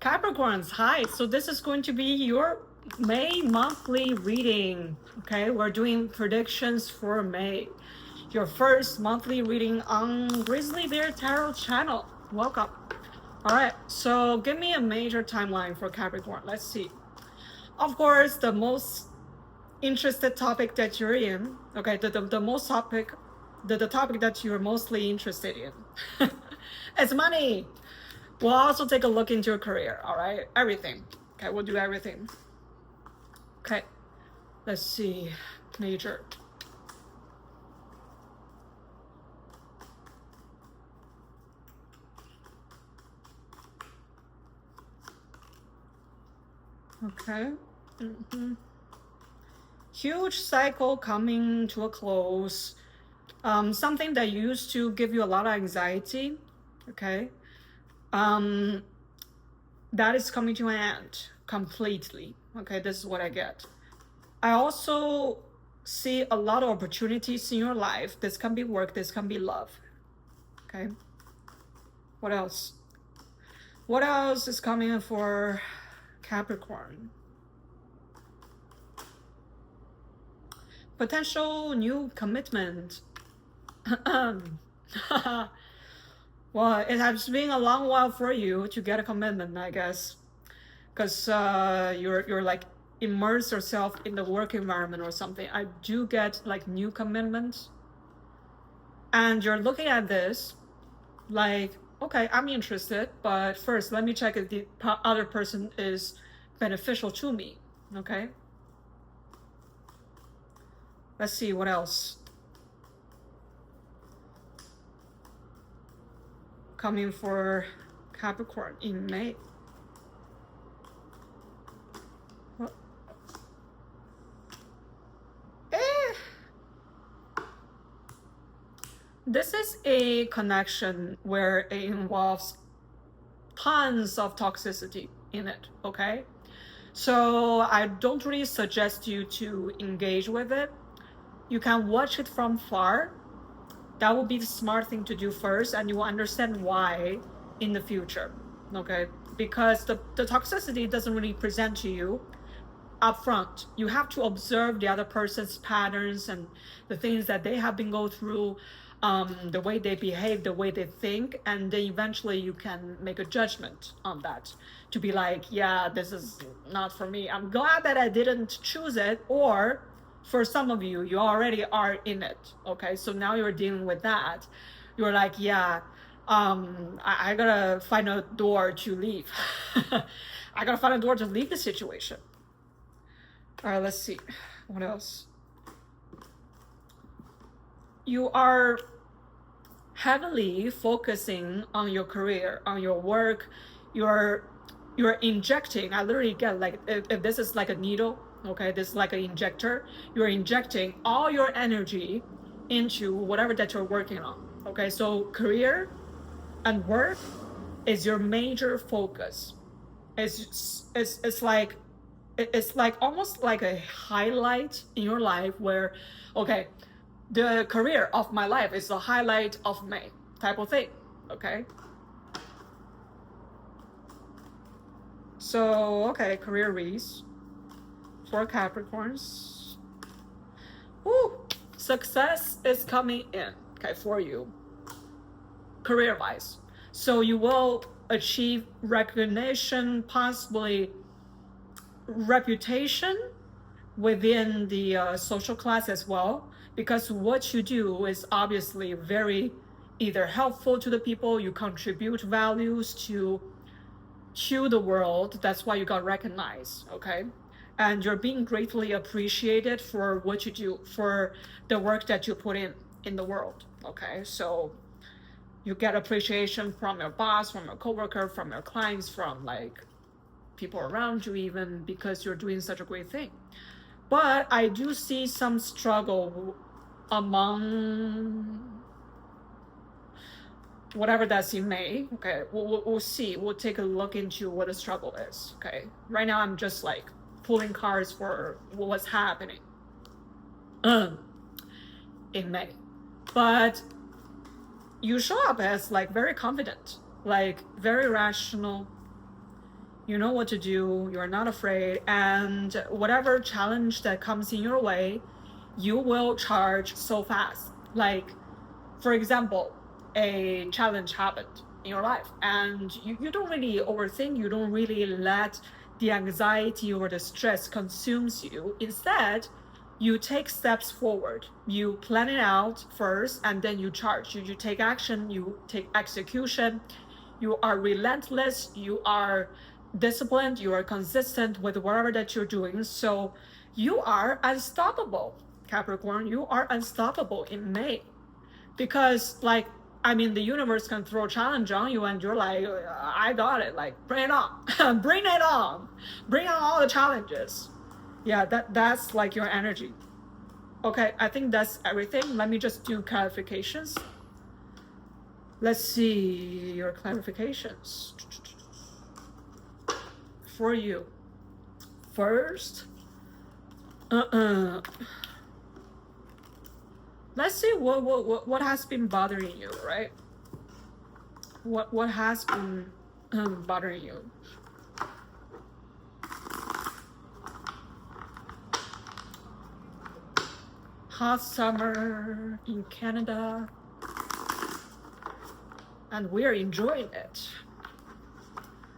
Capricorns, hi. So this is going to be your May monthly reading. Okay, we're doing predictions for May. Your first monthly reading on Grislybear Tarot channel. Welcome. All right, so give me a major timeline for Capricorn. Let's see. Of course, the most interested topic that you're in, okay, the most topic, the topic that you're mostly interested in is money. We'll also take a look into your career, all right? Everything. Okay, we'll do everything. Okay, let's see. Major. Okay. Huge cycle coming to a close. Something that used to give you a lot of anxiety, okay? That is coming to an end completely. Okay, this is what I get. I also see a lot of opportunities in your life. This can be work, this can be love. Okay. What else? What else is coming for Capricorn? Potential new commitment. Well, it has been a long while for you to get a commitment, I guess, because you're like immerse yourself in the work environment or something. I do get like new commitments, and you're looking at this like, okay, I'm interested, but first let me check if the other person is beneficial to me. Okay, let's see what else coming for Capricorn in May. This is a connection where it involves tons of toxicity in it, okay? So I don't really suggest you to engage with it. You can watch it from far. That will be the smart thing to do first, and you will understand why in the future, okay? Because the toxicity doesn't really present to you up front. You have to observe the other person's patterns and the things that they have been going through, the way they behave, the way they think, and then eventually you can make a judgment on that to be like, yeah, this is not for me. I'm glad that I didn't choose it. Or for some of you, you already are in it, okay? So now you're dealing with that. You're like, yeah, I gotta find a door to leave. I gotta find a door to leave the situation. All right, let's see. What else? You are heavily focusing on your career, on your work. You're injecting. I literally get like, if this is like a needle, okay, this is like an injector. You're injecting all your energy into whatever that you're working on. Okay, so career and work is your major focus. It's like almost like a highlight in your life where, okay, the career of my life is the highlight of May type of thing, okay? So, okay, career reads for Capricorns. Woo! Success is coming in, okay, for you, career-wise. So you will achieve recognition, possibly reputation within the social class as well, because what you do is obviously very either helpful to the people, you contribute values to the world. That's why you got recognized, okay? And you're being gratefully appreciated for what you do, for the work that you put in the world, okay? So you get appreciation from your boss, from your coworker, from your clients, from like people around you even, because you're doing such a great thing. But I do see some struggle among whatever that's in May. Okay, we'll see. We'll take a look into what the struggle is. Okay, right now I'm just like pulling cards for what's happening in May. But you show up as like very confident, like very rational. You know what to do. You're not afraid. And whatever challenge that comes in your way, you will charge so fast. Like, for example, a challenge happened in your life and you don't really overthink, you don't really let the anxiety or the stress consumes you. Instead, you take steps forward. You plan it out first and then you charge. You take action, you take execution. You are relentless, you are disciplined, you are consistent with whatever that you're doing. So you are unstoppable, Capricorn. You are unstoppable in May. Because, like, I mean, the universe can throw a challenge on you and you're like, I got it. Like, bring it on. Bring it on. Bring on all the challenges. Yeah, that's like your energy. Okay, I think that's everything. Let me just do clarifications. Let's see your clarifications for you. First, let's see what has been bothering you, right? What has been bothering you? Hot summer in Canada, and we're enjoying it.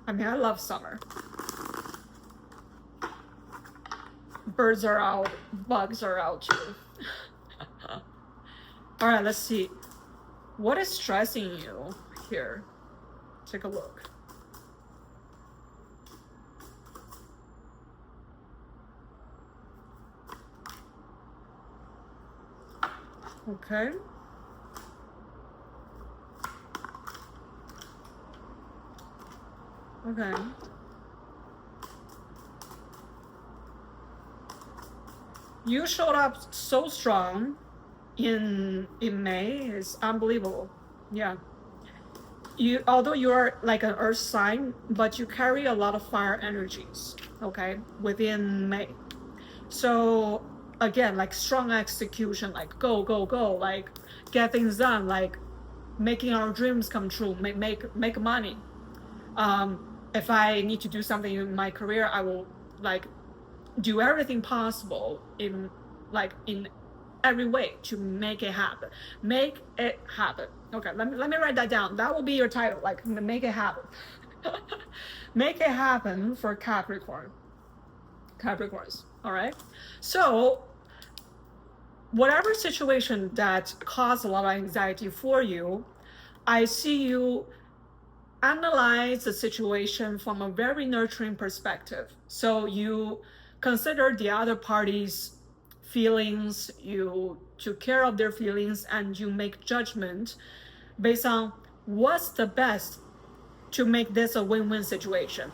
I mean, I love summer. Birds are out, bugs are out too. All right, let's see. What is stressing you here? Take a look. Okay. Okay. You showed up so strong in May. It's unbelievable. Yeah. Although you are like an earth sign, but you carry a lot of fire energies, okay, within May. So again, like strong execution, like go, like get things done, like making our dreams come true, make money. If I need to do something in my career, I will like do everything possible in every way to make it happen. Make it happen. Okay, let me write that down. That will be your title, like make it happen. Make it happen for Capricorn. Capricorns, all right? So whatever situation that caused a lot of anxiety for you, I see you analyze the situation from a very nurturing perspective. So you consider the other party's feelings, you took care of their feelings, and you make judgment based on what's the best to make this a win-win situation.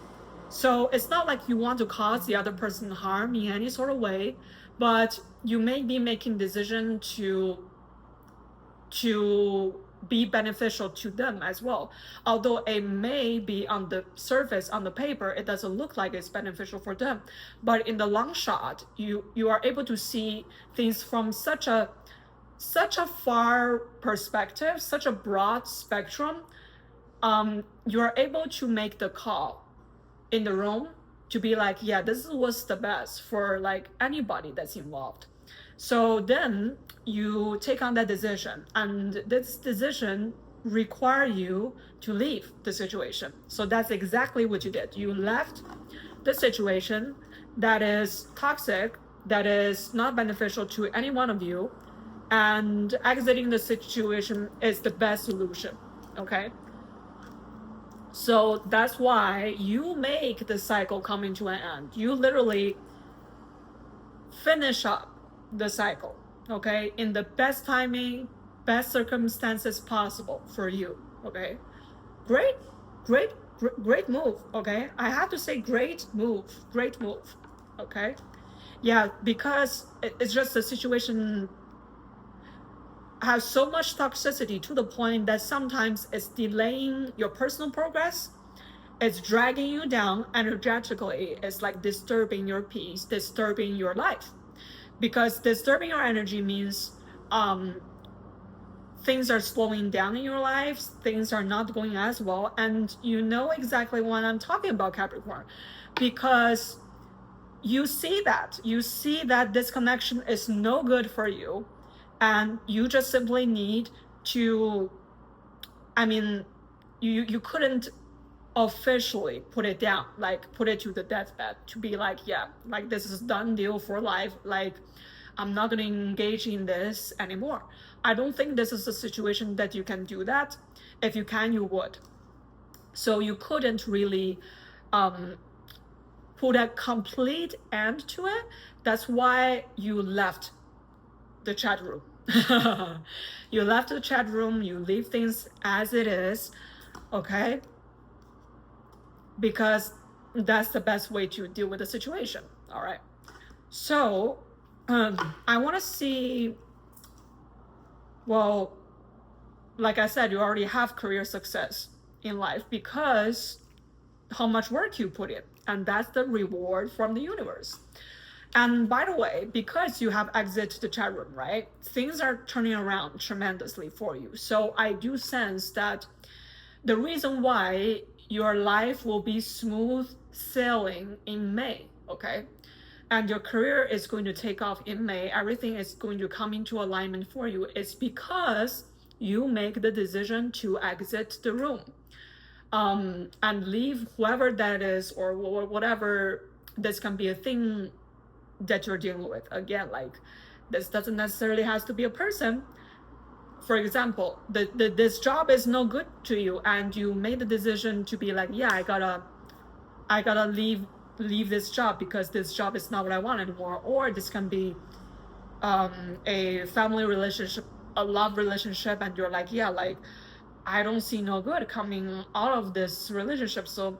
So it's not like you want to cause the other person harm in any sort of way, but you may be making decision to be beneficial to them as well. Although it may be on the surface, on the paper, it doesn't look like it's beneficial for them. But in the long shot, you are able to see things from such a far perspective, such a broad spectrum. You are able to make the call in the room to be like, yeah, this is what's the best for like anybody that's involved. So then you take on that decision, and this decision require you to leave the situation. So that's exactly what you did. You left the situation that is toxic, that is not beneficial to any one of you, and exiting the situation is the best solution, okay? So that's why you make the cycle coming to an end. You literally finish up the cycle, okay, in the best timing, best circumstances possible for you, okay? Great move, okay? I have to say great move, okay? Yeah, because it's just the situation has so much toxicity to the point that sometimes it's delaying your personal progress. It's dragging you down energetically. It's like disturbing your peace, disturbing your life. Because disturbing your energy means things are slowing down in your lives, things are not going as well, and you know exactly what I'm talking about, Capricorn, because you see that this connection is no good for you, and you just simply need to, I mean, you couldn't officially put it down, like put it to the deathbed, to be like, yeah, like this is done deal for life, like I'm not going to engage in this anymore. I don't think this is a situation that you can do that. If you can, you would. So you couldn't really put a complete end to it. That's why you left the chat room. You left the chat room, you leave things as it is, okay? Because that's the best way to deal with the situation, all right? So I want to see, well, like I said, you already have career success in life because how much work you put in, and that's the reward from the universe. And by the way, because you have exited the chat room, right, things are turning around tremendously for you. So I do sense that the reason why your life will be smooth sailing in May, okay, and your career is going to take off in May, everything is going to come into alignment for you, is because you make the decision to exit the room and leave whoever that is, or whatever. This can be a thing that you're dealing with. Again, like, this doesn't necessarily has to be a person. For example, this job is no good to you, and you made the decision to be like, yeah, I gotta leave this job because this job is not what I want anymore. Or this can be a family relationship, a love relationship, and you're like, yeah, like I don't see no good coming out of this relationship, so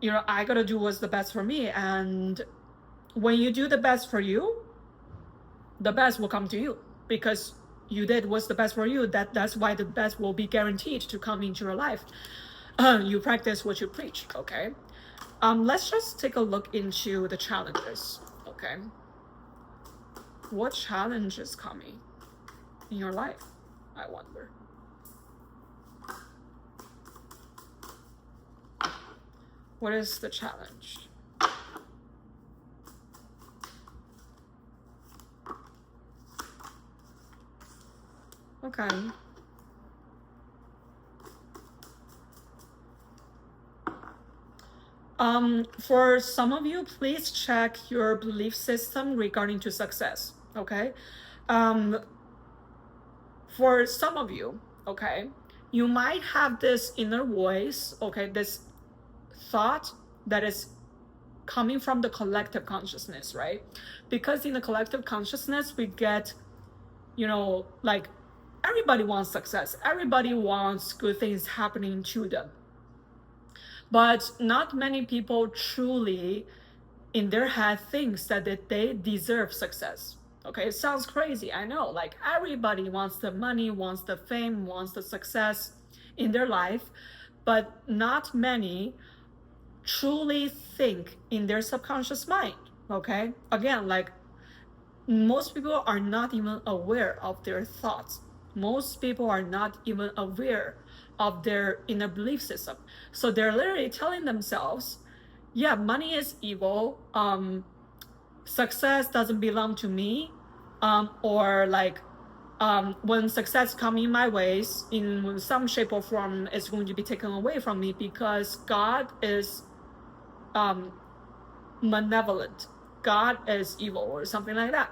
you know, I gotta do what's the best for me. And when you do the best for you, the best will come to you, because you did what's the best for you. That's why the best will be guaranteed to come into your life. You practice what you preach, okay? Let's just take a look into the challenges, okay? What challenge is coming in your life, I wonder? What is the challenge? Okay. For some of you, please check your belief system regarding to success, okay? For some of you, okay, you might have this inner voice, okay, this thought that is coming from the collective consciousness, right? Because in the collective consciousness, we get, you know, like everybody wants success. Everybody wants good things happening to them. But not many people truly in their head thinks that they deserve success. Okay, it sounds crazy, I know. Like everybody wants the money, wants the fame, wants the success in their life, but not many truly think in their subconscious mind, okay? Again, like most people are not even aware of their thoughts. Most people are not even aware of their inner belief system. So they're literally telling themselves, yeah, money is evil, success doesn't belong to me, or like when success comes in my ways in some shape or form, it's going to be taken away from me because God is malevolent, God is evil, or something like that.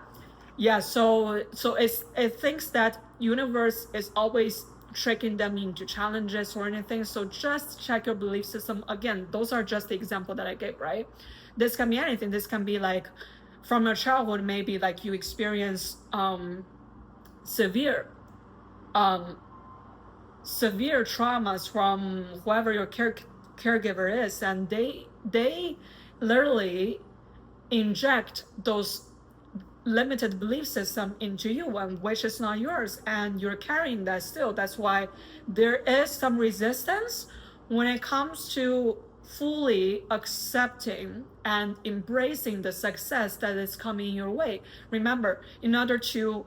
Yeah, so it thinks that universe is always tricking them into challenges or anything. So just check your belief system. Again, those are just the example that I gave, right? This can be anything. This can be like from your childhood, maybe like you experience severe traumas from whoever your caregiver is, and they literally inject those limited belief system into you, and which is not yours, and you're carrying that still. That's why there is some resistance when it comes to fully accepting and embracing the success that is coming your way. Remember, in order to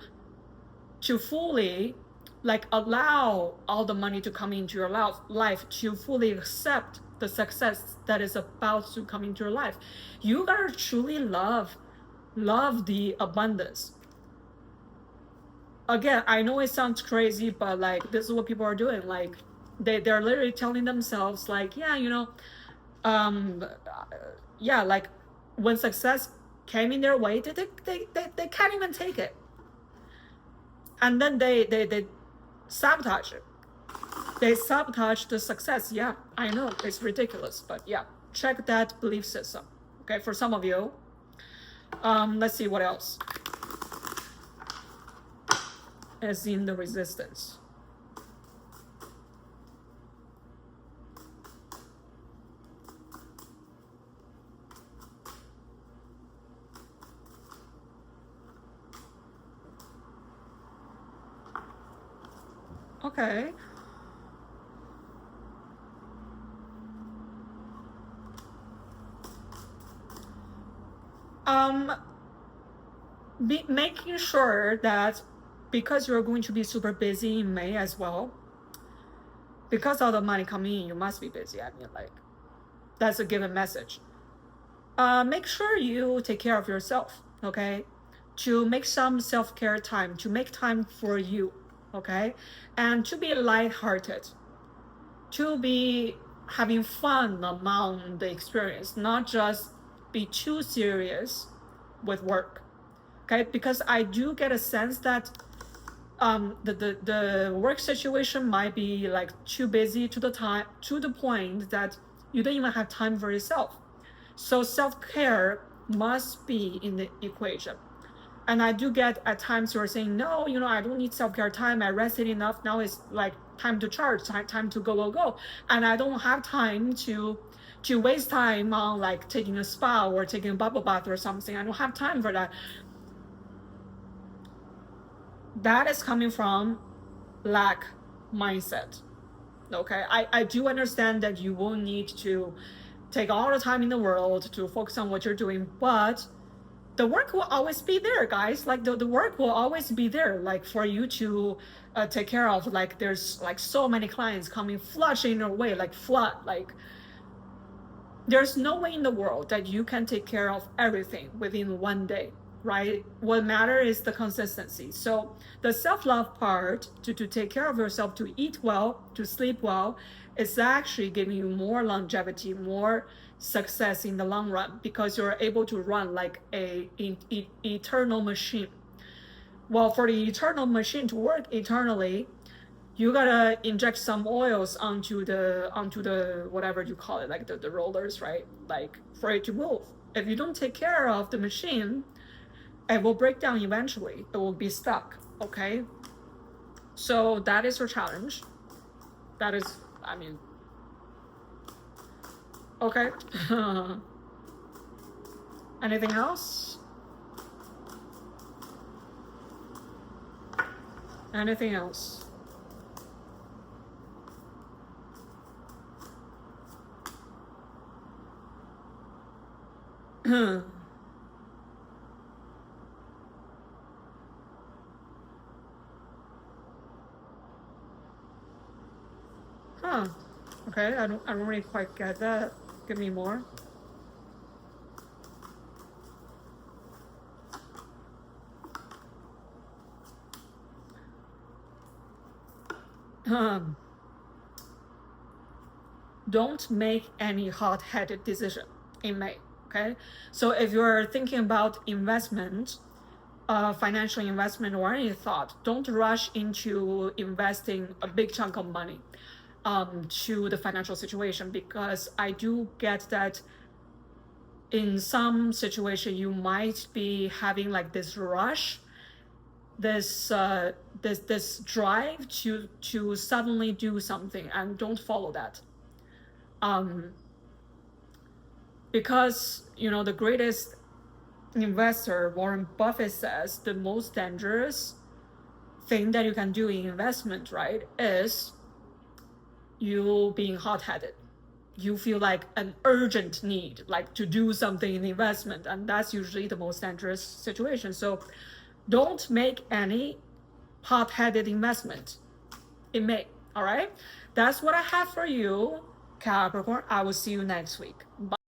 fully like allow all the money to come into your life to fully accept the success that is about to come into your life. You gotta truly love the abundance. Again, I know it sounds crazy, but like this is what people are doing. Like they're literally telling themselves like, yeah, you know, yeah, like when success came in their way, they can't even take it, and then they sabotage it. They sabotage the success. Yeah, I know it's ridiculous, but yeah, check that belief system. Okay, for some of you. Let's see what else is in the resistance. Okay. Making sure that because you're going to be super busy in May as well, because all the money coming in, you must be busy. I mean, like, that's a given message. Make sure you take care of yourself, okay? To make some self-care time, to make time for you, okay? And to be lighthearted, to be having fun among the experience, not just be too serious with work, okay? Because I do get a sense that the work situation might be like too busy to the point that you don't even have time for yourself. So self-care must be in the equation. And I do get at times you're saying, no, you know, I don't need self-care time. I rested enough. Now it's like time to charge, time to go. And I don't have time to waste time on like taking a spa or taking a bubble bath or something. I don't have time for that. That is coming from lack mindset. Okay, I do understand that you will need to take all the time in the world to focus on what you're doing, but the work will always be there, guys. Like the work will always be there, like for you to take care of. Like there's like so many clients coming flushing your way, like flood. Like there's no way in the world that you can take care of everything within one day, right? What matters is the consistency. So the self-love part, to take care of yourself, to eat well, to sleep well, is actually giving you more longevity, more success in the long run, because you're able to run like a eternal machine. Well, for the eternal machine to work eternally, you gotta inject some oils onto the whatever you call it, like the rollers, right? Like for it to move. If you don't take care of the machine, it will break down eventually. It will be stuck. Okay. So that is your challenge. That is, I mean, okay. Anything else? Anything else? Huh. Okay, I don't really quite get that. Give me more. Don't make any hot-headed decision in May. Okay, so if you're thinking about investment, financial investment or any thought, don't rush into investing a big chunk of money to the financial situation, because I do get that in some situation you might be having like this rush, this drive to suddenly do something, and don't follow that. Because you know the greatest investor Warren Buffett says the most dangerous thing that you can do in investment, right, is you being hot-headed. You feel like an urgent need, like to do something in investment, and that's usually the most dangerous situation. So don't make any hot-headed investment. It may. All right. That's what I have for you, Capricorn. I will see you next week. Bye.